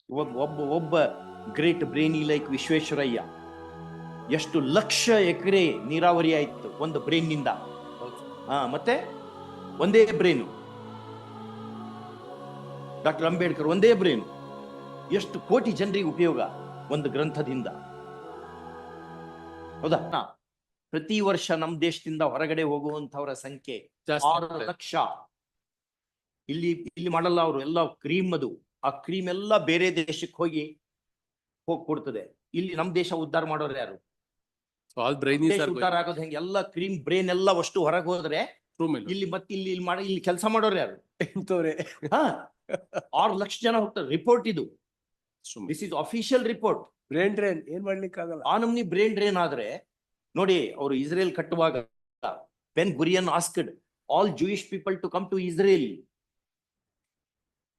ಒಬ್ಬ great brainy like Visvesvaraya ಎಷ್ಟು ಲಕ್ಷ ಎಕರೆ ನೀರಾವರಿ ಆಯ್ತು ಒಂದು ಬ್ರೇನ್ ನಿಂದ. ಮತ್ತೆ ಒಂದೇ ಬ್ರೇನು. ಡಾಕ್ಟರ್ ಅಂಬೇಡ್ಕರ್ ಒಂದೇ ಬ್ರೇನು. ಎಷ್ಟು ಕೋಟಿ ಜನರಿಗೆ ಉಪಯೋಗ ಒಂದು ಗ್ರಂಥದಿಂದ. ಹೌದಾ? ಪ್ರತಿ ವರ್ಷ ನಮ್ಮ ದೇಶದಿಂದ ಹೊರಗಡೆ ಹೋಗುವಂತವರ ಸಂಖ್ಯೆ 6 ಲಕ್ಷ. ಇಲ್ಲಿ ಮಾಡಲ್ಲ ಅವರು, ಎಲ್ಲ ಕ್ರೀಮ್. ಅದು ಆ ಕ್ರೀಮ್ ಎಲ್ಲ ಬೇರೆ ದೇಶಕ್ಕೆ ಹೋಗಿ ಕೊಡ್ತದೆ. ಇಲ್ಲಿ ನಮ್ಮ ದೇಶ ಉದ್ಧಾರ ಮಾಡೋರು ಯಾರು? ಉದ್ಧಾರ ಆಗೋದು ಹೆಂಗೆ? ಎಲ್ಲ ಕ್ರೀಮ್ ಬ್ರೇನ್ ಎಲ್ಲ ಅಷ್ಟು ಹೊರಗೆ ಹೋದ್ರೆ ಇಲ್ಲಿ ಮತ್ತೆ ಇಲ್ಲಿ ಕೆಲಸ ಮಾಡೋರು ಯಾರು? 6 ಲಕ್ಷ ಜನ ಹೋಗ್ತಾರೆ. ರಿಪೋರ್ಟ್ ಇದು. This is official report. Brain drain ಏನ್ ಮಾಡ್ಲಿಕ್ಕೆ ಆಗಲ್ಲ. ಆ ನಮ್ನಿ ಬ್ರೇನ್ ಡ್ರೈನ್ ಆದ್ರೆ ನೋಡಿ, ಅವರು ಇಸ್ರೇಲ್ ಕಟ್ಟುವಾಗ Ben Gurion asked all Jewish people to come to Israel.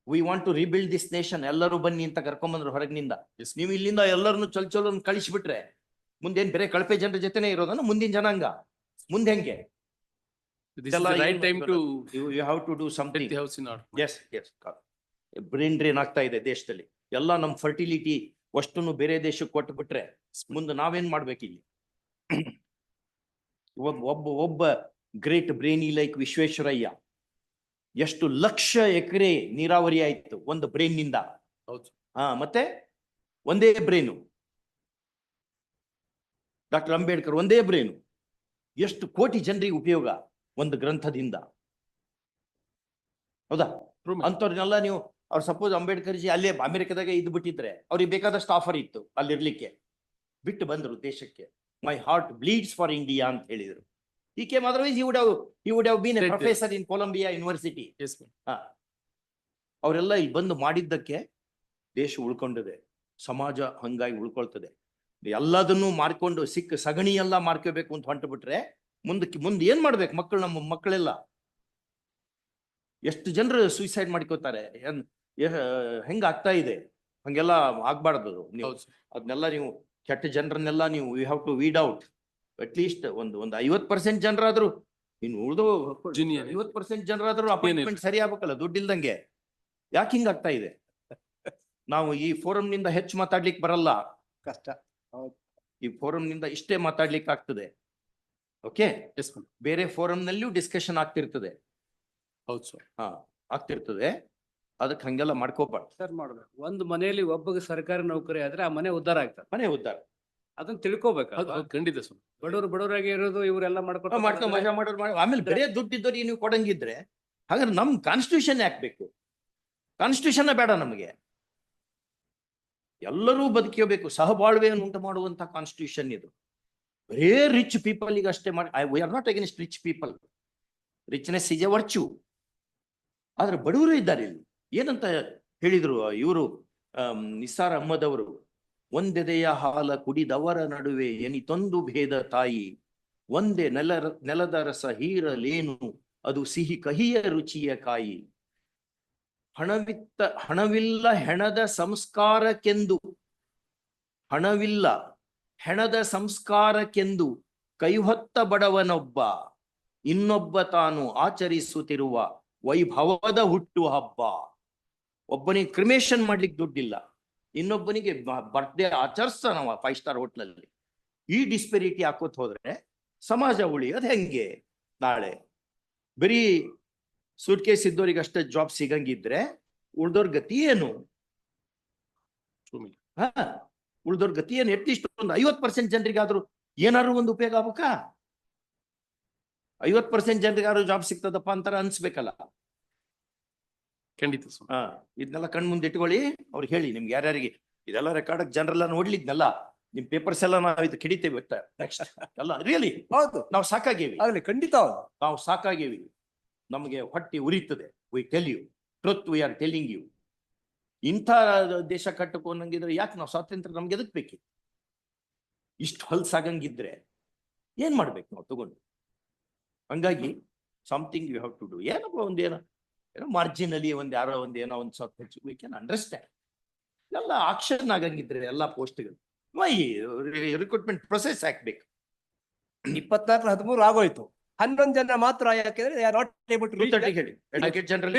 We want to rebuild this nation. ಎಲ್ಲರೂ ಬನ್ನಿ ಅಂತ ಕರ್ಕೊಂಡ್ಬಂದ್ರು ಹೊರಗಿನಿಂದ. ನೀವು ಇಲ್ಲಿಂದ ಎಲ್ಲರನ್ನು ಚೊಲೋ ಕಳಿಸಿಬಿಟ್ರೆ ಮುಂದೇನ್ ಬೇರೆ ಕಳಪೆ ಜನರ ಜೊತೆನೆ ಇರೋದನ್ನ ಮುಂದಿನ ಜನಾಂಗ ಮುಂದೆ ಹೆಂಗೆ? ಬ್ರೇನ್ ಡ್ರೈನ್ ಆಗ್ತಾ ಇದೆ ದೇಶದಲ್ಲಿ. ಎಲ್ಲ ನಮ್ ಫರ್ಟಿಲಿಟಿ ಅಷ್ಟನ್ನು ಬೇರೆ ದೇಶಕ್ಕೆ ಕೊಟ್ಟು ಬಿಟ್ರೆ ಮುಂದೆ ನಾವೇನ್ ಮಾಡ್ಬೇಕಿಲ್ಲಿ? ಒಬ್ಬ ಗ್ರೇಟ್ ಬ್ರೇನಿ ಲೈಕ್ ವಿಶ್ವೇಶ್ವರಯ್ಯ ಎಷ್ಟು ಲಕ್ಷ ಎಕರೆ ನೀರಾವರಿ ಆಯ್ತು ಒಂದು ಬ್ರೇನ್ ನಿಂದ. ಮತ್ತೆ ಒಂದೇ ಬ್ರೇನು. ಡಾಕ್ಟರ್ ಅಂಬೇಡ್ಕರ್ ಒಂದೇ ಬ್ರೇನು. ಎಷ್ಟು ಕೋಟಿ ಜನರಿಗೆ ಉಪಯೋಗ ಒಂದು ಗ್ರಂಥದಿಂದ. ಹೌದಾ? ಅಂತವ್ರನ್ನೆಲ್ಲ ನೀವು ಅವ್ರು ಸಪೋಸ್ ಅಂಬೇಡ್ಕರ್ ಜಿ ಅಲ್ಲೇ ಅಮೆರಿಕದಾಗ ಇದ್ದು ಬಿಟ್ಟಿದ್ರೆ ಅವ್ರಿಗೆ ಬೇಕಾದಷ್ಟು ಆಫರ್ ಇತ್ತು ಅಲ್ಲಿರ್ಲಿಕ್ಕೆ. ಬಿಟ್ಟು ಬಂದ್ರು ದೇಶಕ್ಕೆ. My heart bleeds for India ಅಂತ ಹೇಳಿದ್ರು. He came, otherwise he would have been a professor in Columbia University. ಅವರೆಲ್ಲ ಇಲ್ಲಿ ಬಂದು ಮಾಡಿದ್ದಕ್ಕೆ ದೇಶ ಉಳ್ಕೊಂಡಿದೆ, ಸಮಾಜ ಹಂಗಾಗಿ ಉಳ್ಕೊಳ್ತದೆ. ಎಲ್ಲದನ್ನು ಮಾರ್ಕೊಂಡು ಸಿಕ್ಕ ಸಗಣಿ ಎಲ್ಲ ಮಾರ್ಕೋಬೇಕು ಅಂತ ಹೊಂಟು ಬಿಟ್ರೆ ಮುಂದೆ ಏನ್ ಮಾಡ್ಬೇಕು? ನಮ್ಮ ಮಕ್ಕಳೆಲ್ಲ ಎಷ್ಟು ಜನರು ಸೂಸೈಡ್ ಮಾಡ್ಕೋತಾರೆ. ಹೆಂಗ ಆಗ್ತಾ ಇದೆ? ಹಂಗೆಲ್ಲ ಆಗ್ಬಾರ್ದು. ನೀವು ಅದನ್ನೆಲ್ಲ ನೀವು ಕೆಟ್ಟ ಜನರನ್ನೆಲ್ಲ ನೀವು you have to weed out. At least ಒಂದು 50% ಜನರಾದ್ರು, ಇನ್ನು ಉಳಿದು 50% ಜನರಾದ್ರು ಅಪಾಯಿಂಟ್ಮೆಂಟ್ ಸರಿ ಆಗ್ಬೇಕಲ್ಲ, ದುಡ್ಡು ಇಲ್ದಂಗೆ. ಯಾಕೆ ಹಿಂಗ ಆಗ್ತಾ ಇದೆ? ನಾವು ಈ ಫೋರಂ ನಿಂದ ಹೆಚ್ಚು ಮಾತಾಡ್ಲಿಕ್ಕೆ ಬರಲ್ಲ, ಕಷ್ಟ. ಈ ಫೋರಂ ನಿಂದ ಇಷ್ಟೇ ಮಾತಾಡ್ಲಿಕ್ಕೆ ಆಗ್ತದೆ. ಓಕೆ, ಬೇರೆ ಫೋರಂ ನಲ್ಲಿಯೂ ಡಿಸ್ಕಷನ್ ಆಗ್ತಿರ್ತದೆ. ಹೌದು ಸರ್. ಆಗ್ತಿರ್ತದೆ. ಅದಕ್ಕೆ ಹಂಗೆಲ್ಲ ಮಾಡ್ಕೋಬಾರ್ದು ಸರ್. ಮಾಡ್ಬೇಕು. ಒಂದು ಮನೆಯಲ್ಲಿ ಒಬ್ಬಗೆ ಸರ್ಕಾರಿ ನೌಕರಿ ಆದ್ರೆ ಆ ಮನೆ ಉದ್ಧಾರ ಆಗ್ತದೆ. ಮನೆ ಉದ್ಧಾರ ಅದನ್ನ ತಿಳ್ಕೊಬೇಕು. ಖಂಡಿತ ಸರ್. ಬಡವರಾಗಿ ಇರೋದು ಇವರೆಲ್ಲ ಮಾಡ್ಕೊಂಡು ಮಜಾ ಮಾಡೋರು. ಆಮೇಲೆ ಬೇರೆ ದುಡ್ಡಿದ್ದವ್ರಿಗೆ ನೀವು ಕೊಡಂಗಿದ್ರೆ ಹಾಗಾದ್ರೆ ನಮ್ ಕಾನ್ಸ್ಟಿಟ್ಯೂಷನ್ ಯಾಕಬೇಕು? ಕಾನ್ಸ್ಟಿಟ್ಯೂಷನ್ ಬೇಡ ನಮಗೆ. ಎಲ್ಲರೂ ಬದುಕಬೇಕು, ಸಹಬಾಳ್ವೆಯನ್ನು ಉಂಟು ಮಾಡುವಂತ ಕಾನ್ಸ್ಟಿಟ್ಯೂಷನ್ ಇದು. ಬರೇ ರಿಚ್ ಪೀಪಲ್ ಅಷ್ಟೇ ಮಾಡಿ. We are not against rich people. Richness is A virtue. ಆದ್ರೆ ಬಡವರು ಇದ್ದಾರೆ ಇಲ್ಲಿ. ಏನಂತ ಹೇಳಿದ್ರು ಇವರು ನಿಸಾರ್ ಅಹ್ಮದ್ ಅವರು? ಒಂದೆದೆಯ ಹಾಲ ಕುಡಿದವರ ನಡುವೆ ಎನಿತೊಂದು ಭೇದ ತಾಯಿ, ಒಂದೇ ನೆಲದ ರಸ ಹೀರಲೇನು ಅದು ಸಿಹಿ ಕಹಿಯ ರುಚಿಯ ಕಾಯಿ. ಹಣವಿಲ್ಲ ಹೆಣದ ಸಂಸ್ಕಾರಕ್ಕೆಂದು, ಹಣವಿಲ್ಲ ಹೆಣದ ಸಂಸ್ಕಾರಕ್ಕೆಂದು ಕೈಹೊತ್ತ ಬಡವನೊಬ್ಬ, ಇನ್ನೊಬ್ಬ ತಾನು ಆಚರಿಸುತ್ತಿರುವ ವೈಭವದ ಹುಟ್ಟು ಹಬ್ಬ. ಒಬ್ಬನಿಗೆ ಕ್ರಿಮೇಷನ್ ಮಾಡ್ಲಿಕ್ಕೆ ದುಡ್ಡಿಲ್ಲ, ಇನ್ನೊಬ್ಬನಿಗೆ ಬರ್ತ್ಡೇ ಆಚರಿಸ್ತಾನವ 5 ಸ್ಟಾರ್ ಹೋಟ್ಲಲ್ಲಿ. ಈ ಡಿಸ್ಪೆರಿಟಿ ಹಾಕೋತ್ ಹೋದ್ರೆ ಸಮಾಜ ಉಳಿಯೋದು ಹೆಂಗೆ? ನಾಳೆ ಬರೀ ಸೂಟ್ ಕೇಸ್ ಇದ್ದವ್ರಿಗೆ ಅಷ್ಟೇ ಜಾಬ್ ಸಿಗಂಗಿದ್ರೆ ಉಳ್ದೋರ್ ಗತಿ ಏನು? ಉಳ್ದೋರ್ ಗತಿ ಏನು? ಅಟ್ಲೀಸ್ಟ್ ಒಂದು 50% ಜನರಿಗಾದ್ರೂ ಏನಾದ್ರು ಒಂದು ಉಪಯೋಗ ಆಗ್ಬೇಕಾ? 50% ಜನರಿಗಾದ್ರೂ ಜಾಬ್ ಸಿಗ್ತದಪ್ಪ ಅಂತಾರ ಅನ್ಸ್ಬೇಕಲ್ಲ. ಖಂಡಿತ. ಇದನ್ನೆಲ್ಲ ಕಣ್ ಮುಂದೆ ಇಟ್ಕೊಳ್ಳಿ. ಅವ್ರಿಗೆ ಹೇಳಿ, ನಿಮ್ಗೆ ಯಾರ್ಯಾರಿಗೆ ಇದೆಲ್ಲ ರೆಕಾರ್ಡ್ ಜನರೆಲ್ಲ ನೋಡ್ಲಿದ್ನಲ್ಲ, ನಿಮ್ ಪೇಪರ್ಸ್ ಎಲ್ಲ ನಾವು ಇದು ಕಿಡಿತೇವೆ ನೆಕ್ಸ್ಟ್ ಎಲ್ಲ. ರಿಯಲಿ ಹೌದು, ನಾವು ಸಾಕಾಗೇವಿ. ಆಗ್ಲಿ, ಖಂಡಿತ ನಾವು ಸಾಕಾಗೇವಿ. ನಮಗೆ ಹೊಟ್ಟೆ ಉರಿತದೆ. We tell you truth, we are telling you. ಇಂಥ ದೇಶ ಕಟ್ಟಕೊಂಡಂಗಿದ್ರೆ ಯಾಕೆ ನಾವು ಸ್ವಾತಂತ್ರ್ಯ ನಮ್ಗೆ ಎದಕ್ ಬೇಕಿ? ಇಷ್ಟು ಹೊಲ್ಸಾಗಂಗಿದ್ರೆ ಏನ್ ಮಾಡ್ಬೇಕು ನಾವು ತಗೊಂಡು? ಹಂಗಾಗಿ something you have to do. ಏನಪ್ಪ ಏನೋ ಮಾರ್ಜಿನಲಿ ಯಾರೋ ಏನೋ ಒಂದು ಸ್ವಲ್ಪ ಹೆಚ್ಚು, ವಿ ಕ್ಯಾನ್ ಅಂಡರ್ಸ್ಟ್ಯಾಂಡ್. ಎಲ್ಲ ಆಕ್ಷನ್ ಆಗಂಗಿದ್ರೆ ಎಲ್ಲ ಪೋಸ್ಟ್ಗಳು ರಿಕ್ರೂಟ್ಮೆಂಟ್ ಪ್ರೊಸೆಸ್ ಹಾಕ್ಬೇಕು. 24-13 ಆಗೋಯ್ತು. 11 ಜನ ಮಾತ್ರ ಯಾಕೆಂದ್ರೆ ಹೇಳಿ ಎಡ್ವೊಕೇಟ್ ಜನರಲ್